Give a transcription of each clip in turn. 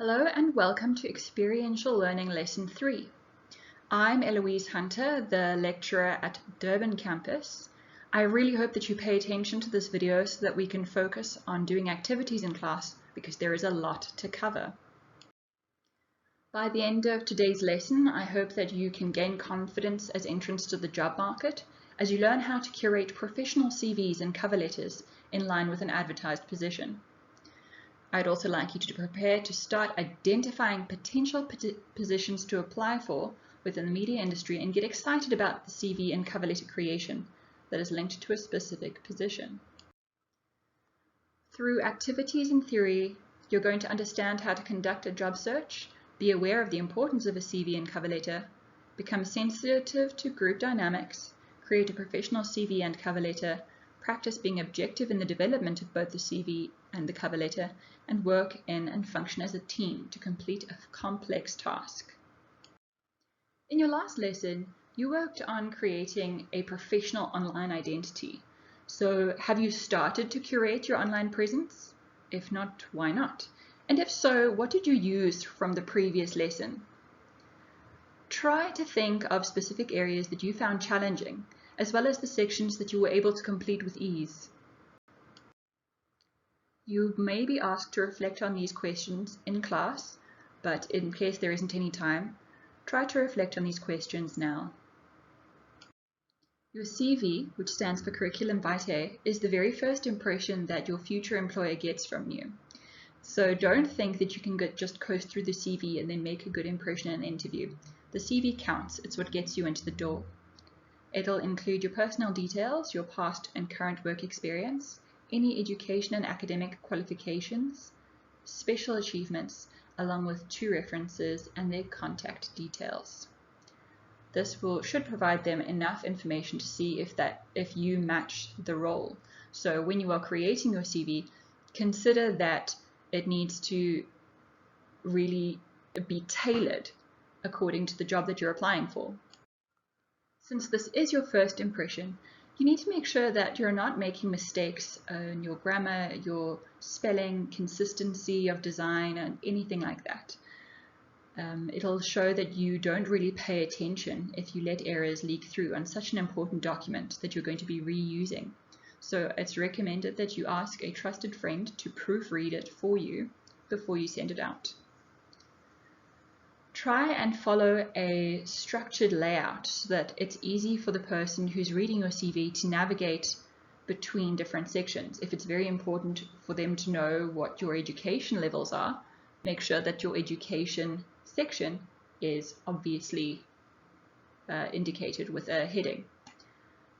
Hello and welcome to Experiential Learning Lesson 3. I'm Eloise Hunter, the lecturer at Durban campus. I really hope that you pay attention to this video so that we can focus on doing activities in class because there is a lot to cover. By the end of today's lesson, I hope that you can gain confidence as entrants to the job market as you learn how to curate professional CVs and cover letters in line with an advertised position. I'd also like you to prepare to start identifying potential positions to apply for within the media industry and get excited about the CV and cover letter creation that is linked to a specific position. Through activities and theory, you're going to understand how to conduct a job search, be aware of the importance of a CV and cover letter, become sensitive to group dynamics, create a professional CV and cover letter, practice being objective in the development of both the CV and the cover letter, and work in and function as a team to complete a complex task. In your last lesson, you worked on creating a professional online identity. So have you started to curate your online presence? If not, why not? And if so, what did you use from the previous lesson? Try to think of specific areas that you found challenging, as well as the sections that you were able to complete with ease. You may be asked to reflect on these questions in class, but in case there isn't any time, try to reflect on these questions now. Your CV, which stands for Curriculum Vitae, is the very first impression that your future employer gets from you. So don't think that you can just coast through the CV and then make a good impression in an interview. The CV counts, it's what gets you into the door. It'll include your personal details, your past and current work experience, any education and academic qualifications, special achievements, along with 2 references and their contact details. This should provide them enough information to see if you match the role. So when you are creating your CV, consider that it needs to really be tailored according to the job that you're applying for. Since this is your first impression, you need to make sure that you're not making mistakes in your grammar, your spelling, consistency of design, and anything like that. It'll show that you don't really pay attention if you let errors leak through on such an important document that you're going to be reusing. So it's recommended that you ask a trusted friend to proofread it for you before you send it out. Try and follow a structured layout so that it's easy for the person who's reading your CV to navigate between different sections. If it's very important for them to know what your education levels are, make sure that your education section is obviously indicated with a heading.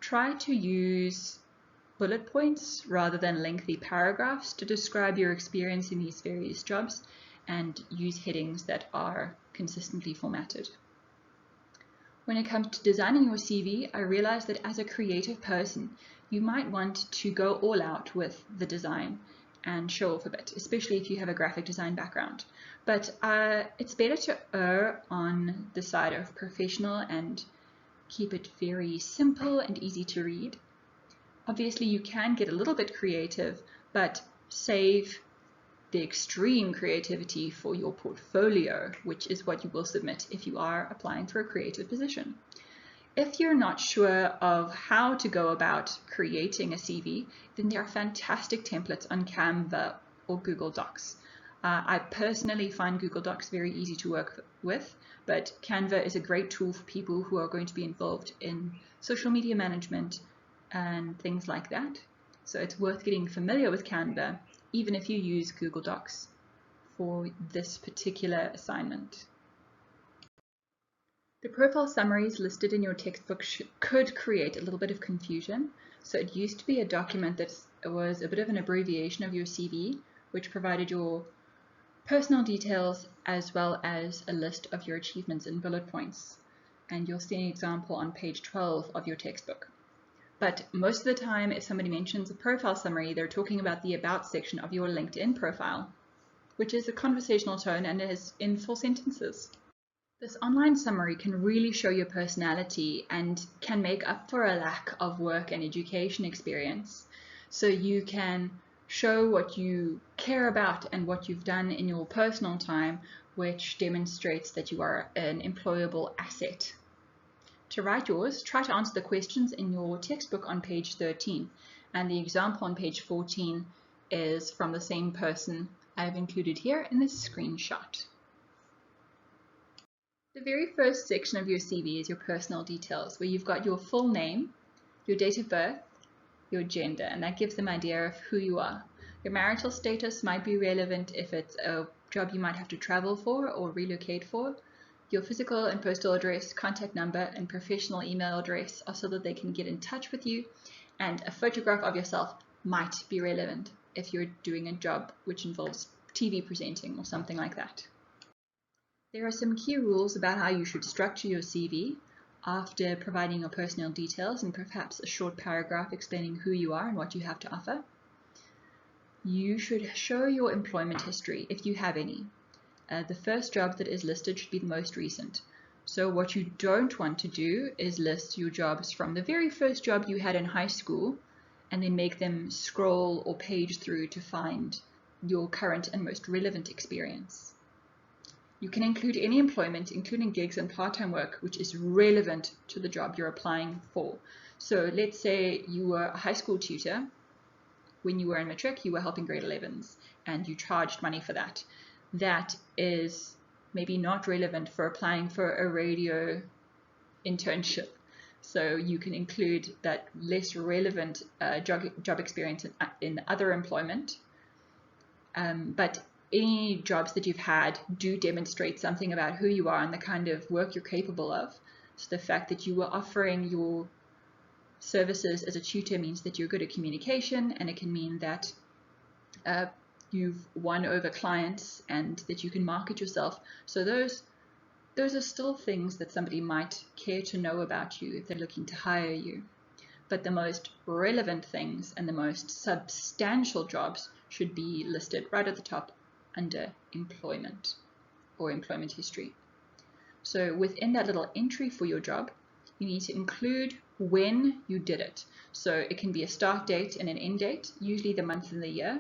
Try to use bullet points rather than lengthy paragraphs to describe your experience in these various jobs, and use headings that are consistently formatted. When it comes to designing your CV, I realized that as a creative person, you might want to go all out with the design and show off a bit, especially if you have a graphic design background. But it's better to err on the side of professional and keep it very simple and easy to read. Obviously, you can get a little bit creative, but save the extreme creativity for your portfolio, which is what you will submit if you are applying for a creative position. If you're not sure of how to go about creating a CV, then there are fantastic templates on Canva or Google Docs. I personally find Google Docs very easy to work with, but Canva is a great tool for people who are going to be involved in social media management and things like that. So it's worth getting familiar with Canva, even if you use Google Docs for this particular assignment. The profile summaries listed in your textbook could create a little bit of confusion. So it used to be a document that was a bit of an abbreviation of your CV, which provided your personal details as well as a list of your achievements in bullet points. And you'll see an example on page 12 of your textbook. But most of the time, if somebody mentions a profile summary, they're talking about the About section of your LinkedIn profile, which is a conversational tone and is in full sentences. This online summary can really show your personality and can make up for a lack of work and education experience. So you can Show what you care about and what you've done in your personal time, which demonstrates that you are an employable asset. To write yours, try to answer the questions in your textbook on page 13, and the example on page 14 is from the same person I've included here in this screenshot. The very first section of your CV is your personal details, where you've got your full name, your date of birth, your gender, and that gives them an idea of who you are. Your marital status might be relevant if it's a job you might have to travel for or relocate for. Your physical and postal address, contact number, and professional email address are so that they can get in touch with you, and a photograph of yourself might be relevant if you're doing a job which involves TV presenting or something like that. There are some key rules about how you should structure your CV. After providing your personal details and perhaps a short paragraph explaining who you are and what you have to offer, you should show your employment history if you have any. The first job that is listed should be the most recent. So what you don't want to do is list your jobs from the very first job you had in high school and then make them scroll or page through to find your current and most relevant experience. You can include any employment, including gigs and part-time work, which is relevant to the job you're applying for. So let's say you were a high school tutor. When you were in matric, you were helping grade 11s and you charged money for that. That is maybe not relevant for applying for a radio internship. So you can include that less relevant job experience in other employment. But any jobs that you've had do demonstrate something about who you are and the kind of work you're capable of. So the fact that you were offering your services as a tutor means that you're good at communication, and it can mean that you've won over clients and that you can market yourself. So those are still things that somebody might care to know about you if they're looking to hire you. But the most relevant things and the most substantial jobs should be listed right at the top under employment or employment history. So within that little entry for your job, you need to include when you did it. So it can be a start date and an end date, usually the month and the year.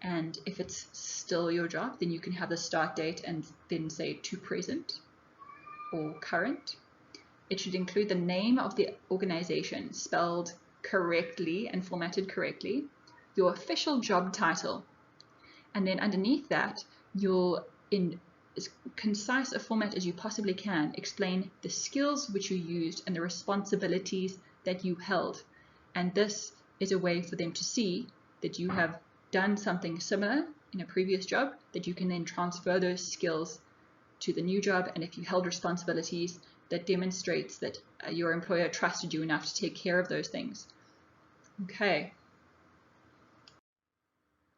And if it's still your job, then you can have the start date and then say to present or current. It should include the name of the organization spelled correctly and formatted correctly, your official job title, and then underneath that, you'll, in as concise a format as you possibly can, explain the skills which you used and the responsibilities that you held. And this is a way for them to see that you have done something similar in a previous job, that you can then transfer those skills to the new job. And if you held responsibilities, that demonstrates that your employer trusted you enough to take care of those things. Okay.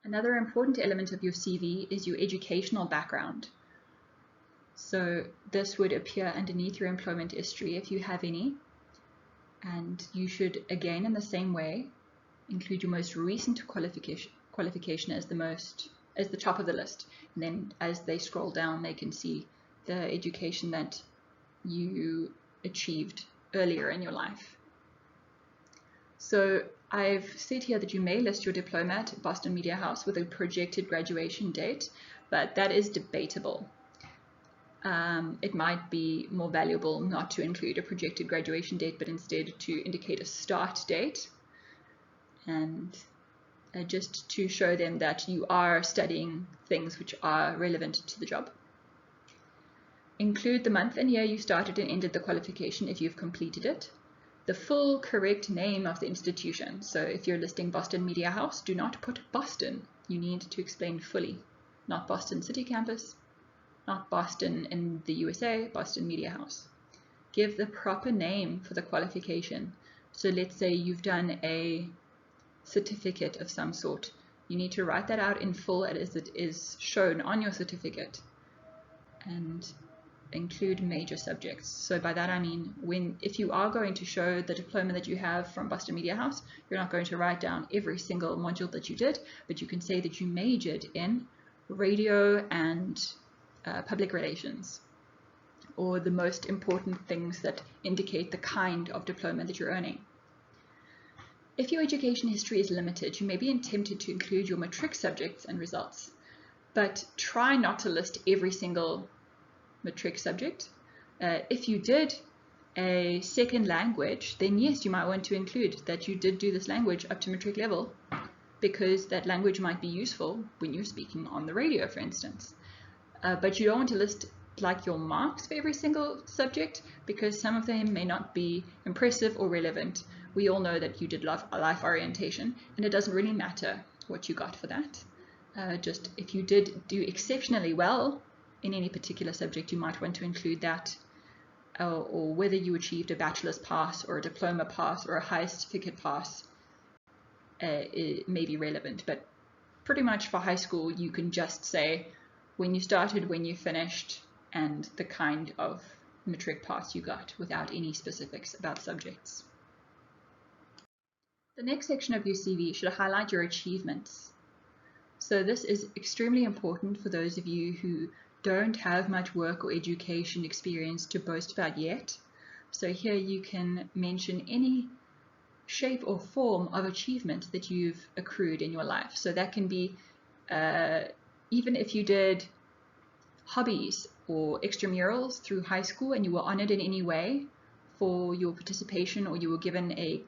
Another important element of your CV is your educational background. So this would appear underneath your employment history if you have any. And you should, again, in the same way, include your most recent qualification as the top of the list. And then as they scroll down, they can see the education that you achieved earlier in your life. So I've said here that you may list your diploma at Boston Media House with a projected graduation date, but that is debatable. It might be more valuable not to include a projected graduation date, but instead to indicate a start date, and just to show them that you are studying things which are relevant to the job. Include the month and year you started and ended the qualification if you've completed it. The full correct name of the institution. So if you're listing Boston Media House, do not put Boston. You need to explain fully. Not Boston City Campus, not Boston in the USA, Boston Media House. Give the proper name for the qualification. So let's say you've done a certificate of some sort. You need to write that out in full as it is shown on your certificate and include major subjects. So by that I mean, if you are going to show the diploma that you have from Boston Media House, you're not going to write down every single module that you did, but you can say that you majored in radio and public relations, or the most important things that indicate the kind of diploma that you're earning. If your education history is limited, you may be tempted to include your matric subjects and results, but try not to list every single matric subject. If you did a second language, then yes, you might want to include that you did do this language up to matric level, because that language might be useful when you're speaking on the radio, for instance. But you don't want to list like your marks for every single subject, because some of them may not be impressive or relevant. We all know that you did life orientation, and it doesn't really matter what you got for that. Just if you did do exceptionally well in any particular subject, you might want to include that, or whether you achieved a bachelor's pass or a diploma pass or a higher certificate pass, it may be relevant. But pretty much for high school, you can just say when you started, when you finished, and the kind of matric pass you got, without any specifics about subjects. The next section of your CV should highlight your achievements. So this is extremely important for those of you who don't have much work or education experience to boast about yet. So here you can mention any shape or form of achievement that you've accrued in your life. So that can be even if you did hobbies or extramurals through high school and you were honored in any way for your participation, or you were given a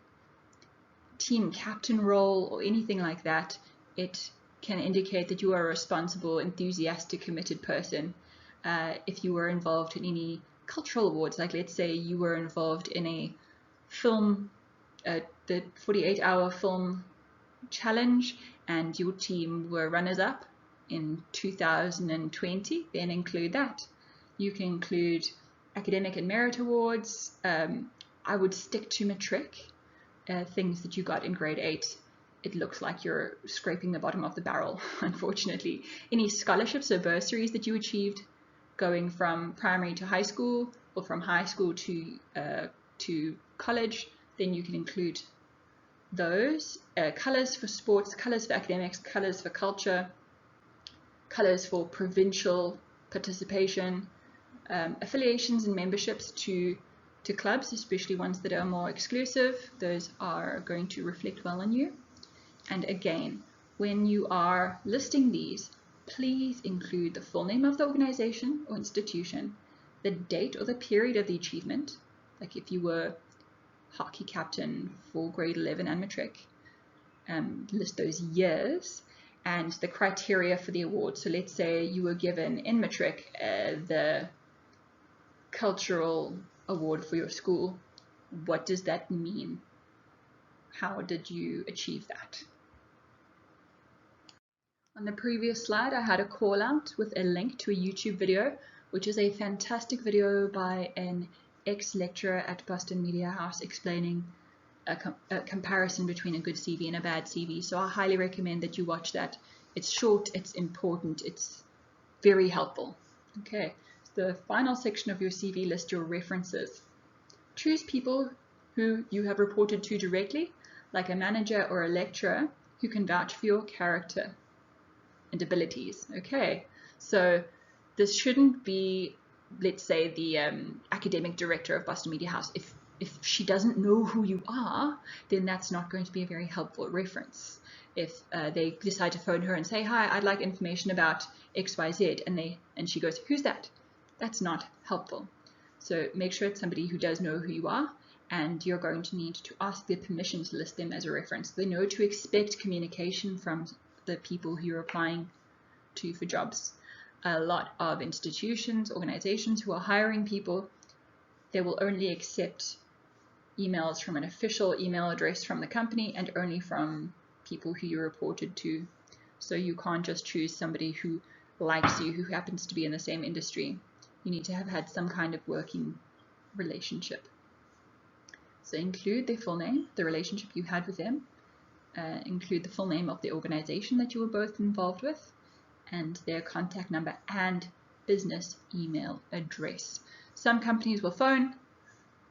team captain role or anything like that, it can indicate that you are a responsible, enthusiastic, committed person. If you were involved in any cultural awards, like let's say you were involved in a film, the 48-hour film challenge, and your team were runners-up in 2020, then include that. You can include academic and merit awards. I would stick to matric. Things that you got in grade 8, it looks like you're scraping the bottom of the barrel, unfortunately. Any scholarships or bursaries that you achieved going from primary to high school, or from high school to college, then you can include those. Colors for sports, colors for academics, colors for culture, colors for provincial participation, affiliations and memberships to clubs, especially ones that are more exclusive. Those are going to reflect well on you. And again, when you are listing these, please include the full name of the organization or institution, the date or the period of the achievement, like if you were hockey captain for grade 11 and matric, list those years, and the criteria for the award. So let's say you were given in matric the cultural award for your school. What does that mean? How did you achieve that? On the previous slide, I had a call out with a link to a YouTube video, which is a fantastic video by an ex-lecturer at Boston Media House explaining a comparison between a good CV and a bad CV. So I highly recommend that you watch that. It's short, it's important, it's very helpful. Okay, so the final section of your CV lists your references. Choose people who you have reported to directly, like a manager or a lecturer, who can vouch for your character and abilities. Okay, so this shouldn't be, let's say, the academic director of Boston Media House. If she doesn't know who you are, then that's not going to be a very helpful reference. If they decide to phone her and say, hi, I'd like information about XYZ, and she goes, who's that? That's not helpful. So make sure it's somebody who does know who you are, and you're going to need to ask their permission to list them as a reference. They know to expect communication from the people who you're applying to for jobs. A lot of institutions, organizations who are hiring people, they will only accept emails from an official email address from the company and only from people who you reported to. So you can't just choose somebody who likes you, who happens to be in the same industry. You need to have had some kind of working relationship. So include their full name, the relationship you had with them, include the full name of the organization that you were both involved with, and their contact number and business email address. Some companies will phone,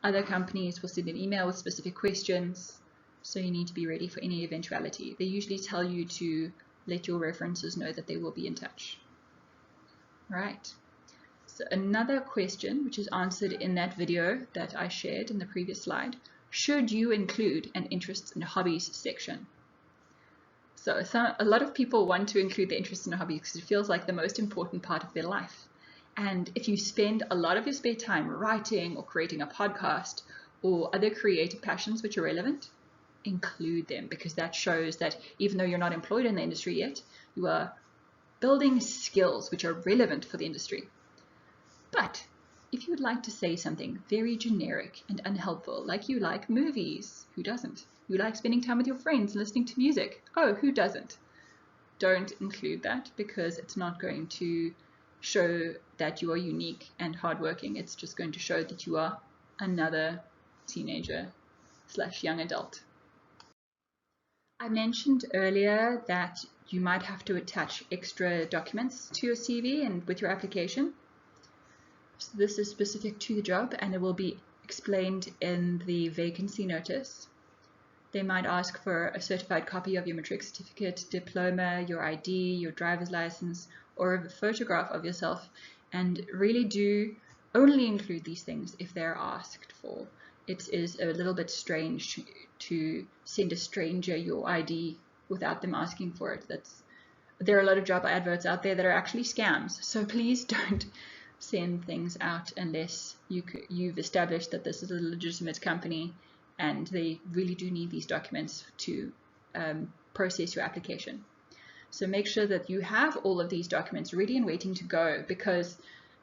other companies will send an email with specific questions, so you need to be ready for any eventuality. They usually tell you to let your references know that they will be in touch. Right. So another question, which is answered in that video that I shared in the previous slide, should you include an interests and hobbies section? So a lot of people want to include the interests and hobbies because it feels like the most important part of their life. And if you spend a lot of your spare time writing or creating a podcast or other creative passions which are relevant, include them, because that shows that even though you're not employed in the industry yet, you are building skills which are relevant for the industry. But if you would like to say something very generic and unhelpful, like you like movies, who doesn't? You like spending time with your friends and listening to music, oh, who doesn't? Don't include that, because it's not going to show that you are unique and hardworking. It's just going to show that you are another teenager / young adult. I mentioned earlier that you might have to attach extra documents to your CV and with your application. So this is specific to the job and it will be explained in the vacancy notice. They might ask for a certified copy of your matric certificate, diploma, your ID, your driver's license, or a photograph of yourself, and really do only include these things if they're asked for. It is a little bit strange to send a stranger your ID without them asking for it. There are a lot of job adverts out there that are actually scams, so please don't send things out unless you've established that this is a legitimate company and they really do need these documents to process your application. So make sure that you have all of these documents ready and waiting to go, because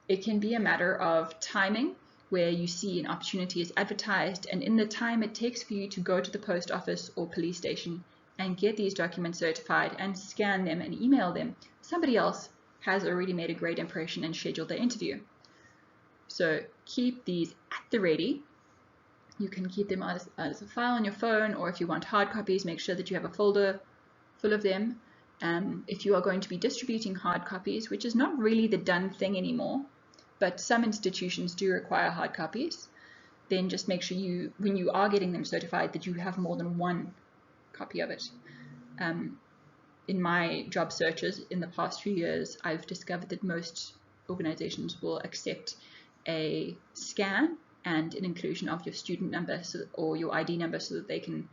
it can be a matter of timing where you see an opportunity is advertised, and in the time it takes for you to go to the post office or police station and get these documents certified and scan them and email them, somebody else has already made a great impression and scheduled the interview. So keep these at the ready. You can keep them as a file on your phone, or if you want hard copies, make sure that you have a folder full of them. If you are going to be distributing hard copies, which is not really the done thing anymore, but some institutions do require hard copies, then just make sure when you are getting them certified, that you have more than one copy of it. In my job searches in the past few years, I've discovered that most organizations will accept a scan and an inclusion of your student number or your ID number, so that they can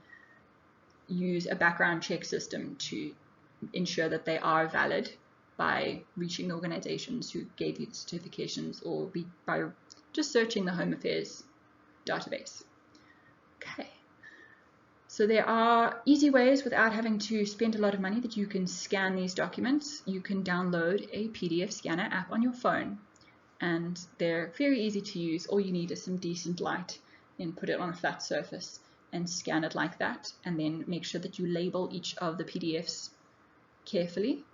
use a background check system to ensure that they are valid by reaching the organizations who gave you the certifications, or by just searching the Home Affairs database. Okay. So there are easy ways without having to spend a lot of money that you can scan these documents. You can download a PDF scanner app on your phone, and they're very easy to use. All you need is some decent light, and put it on a flat surface and scan it like that, and then make sure that you label each of the PDFs carefully.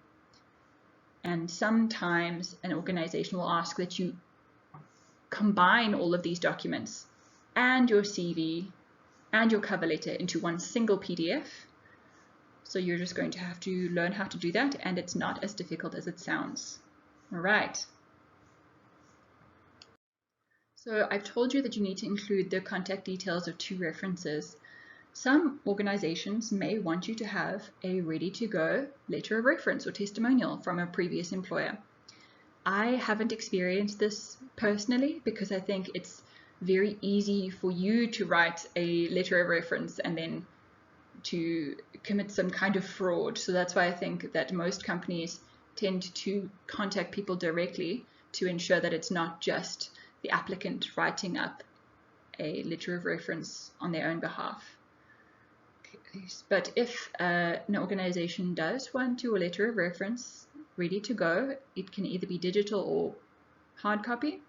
And sometimes an organization will ask that you combine all of these documents and your CV and your cover letter into one single PDF. So you're just going to have to learn how to do that, and it's not as difficult as it sounds. All right. So I've told you that you need to include the contact details of 2 references. Some organizations may want you to have a ready-to-go letter of reference or testimonial from a previous employer. I haven't experienced this personally, because I think it's very easy for you to write a letter of reference and then to commit some kind of fraud. So that's why I think that most companies tend to contact people directly to ensure that it's not just the applicant writing up a letter of reference on their own behalf. But if an organization does want your letter of reference ready to go, it can either be digital or hard copy.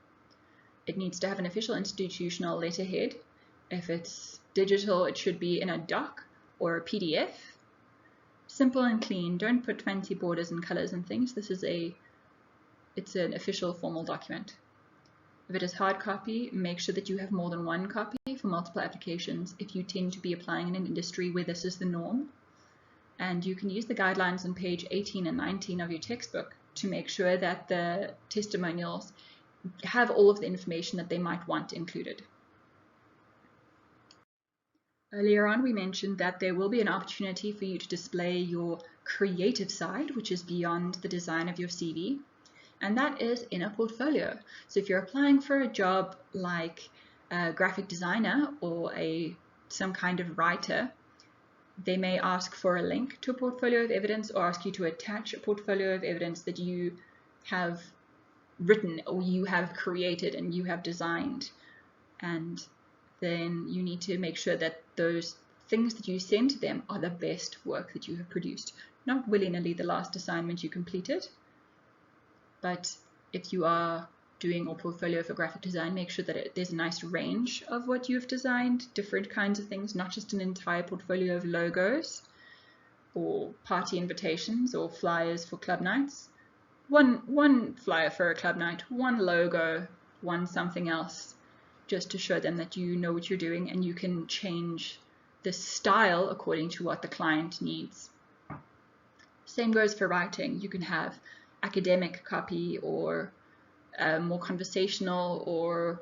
It needs to have an official institutional letterhead. If it's digital, it should be in a doc or a PDF. Simple and clean. Don't put fancy borders and colors and things. It's an official formal document. If it is hard copy, make sure that you have more than one copy for multiple applications if you tend to be applying in an industry where this is the norm. And you can use the guidelines on page 18 and 19 of your textbook to make sure that the testimonials have all of the information that they might want included. Earlier on, we mentioned that there will be an opportunity for you to display your creative side, which is beyond the design of your CV. And that is in a portfolio. So if you're applying for a job like a graphic designer or a some kind of writer, they may ask for a link to a portfolio of evidence or ask you to attach a portfolio of evidence that you have written or you have created and you have designed. And then you need to make sure that those things that you send to them are the best work that you have produced. Not willy-nilly the last assignment you completed, but if you are doing a portfolio for graphic design, make sure that there's a nice range of what you've designed, different kinds of things, not just an entire portfolio of logos or party invitations or flyers for club nights. One flyer for a club night, one logo, one something else, just to show them that you know what you're doing and you can change the style according to what the client needs. Same goes for writing. You can have academic copy or more conversational or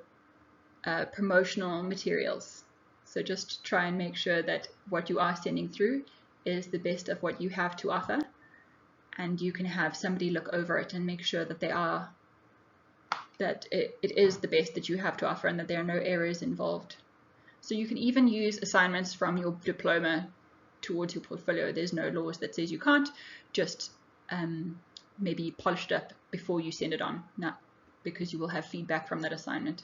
promotional materials. So just try and make sure that what you are sending through is the best of what you have to offer, and you can have somebody look over it and make sure that it is the best that you have to offer and that there are no errors involved. So you can even use assignments from your diploma towards your portfolio. There's no laws that says you can't. Just maybe polish it up before you send it on, because you will have feedback from that assignment.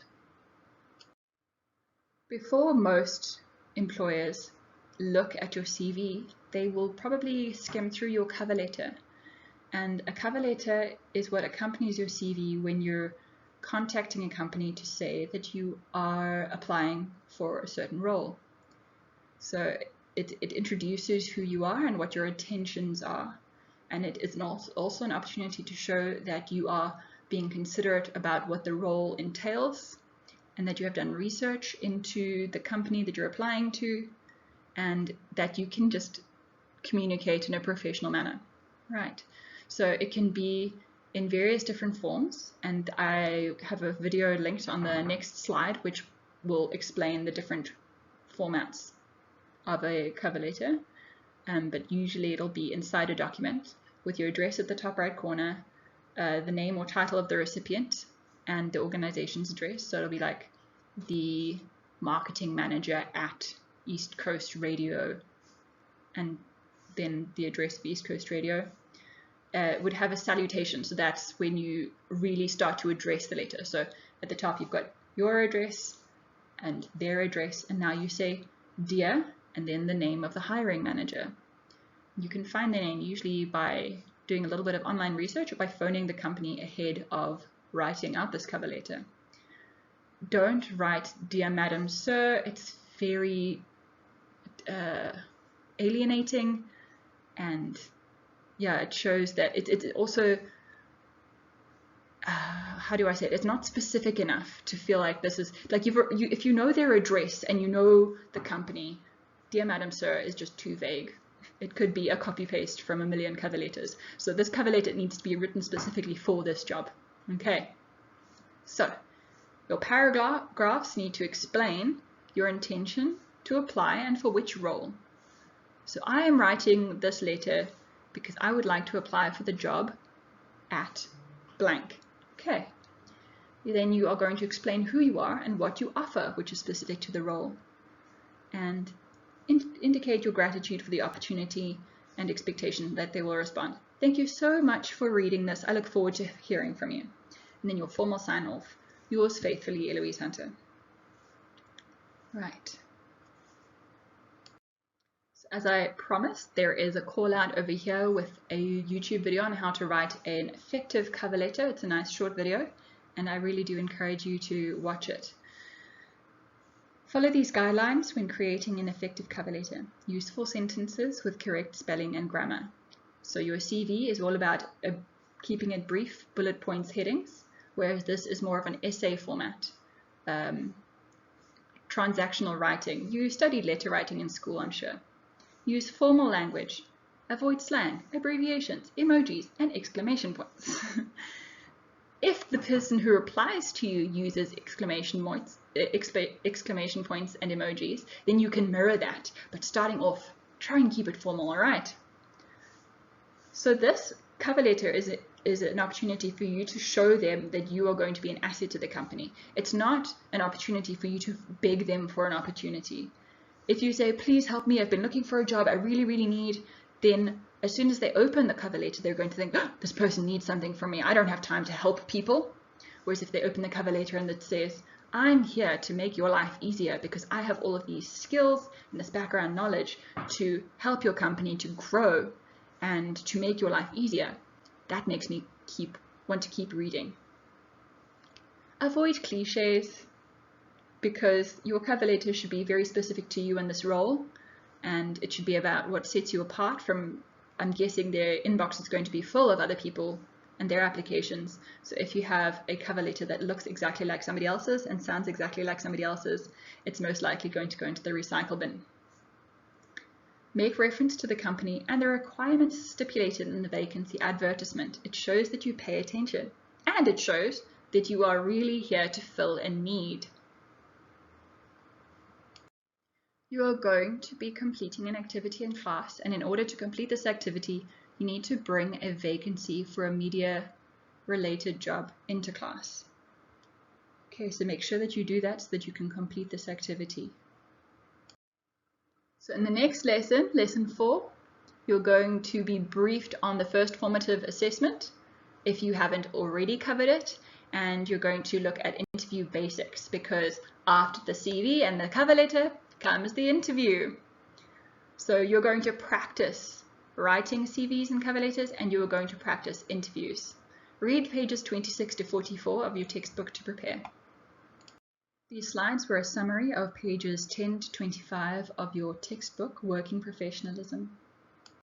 Before most employers look at your CV, they will probably skim through your cover letter. And a cover letter is what accompanies your CV when you're contacting a company to say that you are applying for a certain role. So it introduces who you are and what your intentions are. And it is also an opportunity to show that you are being considerate about what the role entails and that you have done research into the company that you're applying to and that you can just communicate in a professional manner. Right. So it can be in various different forms, and I have a video linked on the next slide which will explain the different formats of a cover letter, but usually it'll be inside a document with your address at the top right corner, the name or title of the recipient, and the organization's address. So it'll be like the marketing manager at East Coast Radio, and then the address of East Coast Radio. Would have a salutation, so that's when you really start to address the letter. So at the top you've got your address and their address, and now you say dear and then the name of the hiring manager. You can find the name usually by doing a little bit of online research or by phoning the company ahead of writing out this cover letter. Don't write dear Madam Sir, it's very alienating, and yeah, it shows that it's also, how do I say it? It's not specific enough to feel like this is, like if you know their address and you know the company, dear Madam Sir is just too vague. It could be a copy paste from a million cover letters. So this cover letter needs to be written specifically for this job. Okay, so your paragraphs need to explain your intention to apply and for which role. So I am writing this letter because I would like to apply for the job at blank. Okay. Then you are going to explain who you are and what you offer, which is specific to the role. And indicate your gratitude for the opportunity and expectation that they will respond. Thank you so much for reading this. I look forward to hearing from you. And then your formal sign off. Yours faithfully, Eloise Hunter. Right. As I promised, there is a call out over here with a YouTube video on how to write an effective cover letter. It's a nice short video, and I really do encourage you to watch it. Follow these guidelines when creating an effective cover letter. Use full sentences with correct spelling and grammar. So your CV is all about keeping it brief, bullet points, headings, whereas this is more of an essay format. Transactional writing. You studied letter writing in school, I'm sure. Use formal language. Avoid slang, abbreviations, emojis, and exclamation points. If the person who replies to you uses exclamation points and emojis, then you can mirror that. But starting off, try and keep it formal, all right? So this cover letter is an opportunity for you to show them that you are going to be an asset to the company. It's not an opportunity for you to beg them for an opportunity. If you say, please help me, I've been looking for a job, I really, really need, then as soon as they open the cover letter, they're going to think, oh, this person needs something from me. I don't have time to help people. Whereas if they open the cover letter and it says, I'm here to make your life easier because I have all of these skills and this background knowledge to help your company to grow and to make your life easier, that makes me want to keep reading. Avoid cliches, because your cover letter should be very specific to you and this role, and it should be about what sets you apart from, I'm guessing their inbox is going to be full of other people and their applications. So if you have a cover letter that looks exactly like somebody else's and sounds exactly like somebody else's, it's most likely going to go into the recycle bin. Make reference to the company and the requirements stipulated in the vacancy advertisement. It shows that you pay attention, and it shows that you are really here to fill a need. You are going to be completing an activity in class, and in order to complete this activity, you need to bring a vacancy for a media-related job into class. Okay, so make sure that you do that so that you can complete this activity. So in the next lesson, lesson 4, you're going to be briefed on the first formative assessment, if you haven't already covered it, and you're going to look at interview basics, because after the CV and the cover letter comes the interview. So you're going to practice writing CVs and cover letters, and you are going to practice interviews. Read pages 26 to 44 of your textbook to prepare. These slides were a summary of pages 10 to 25 of your textbook, Working Professionalism.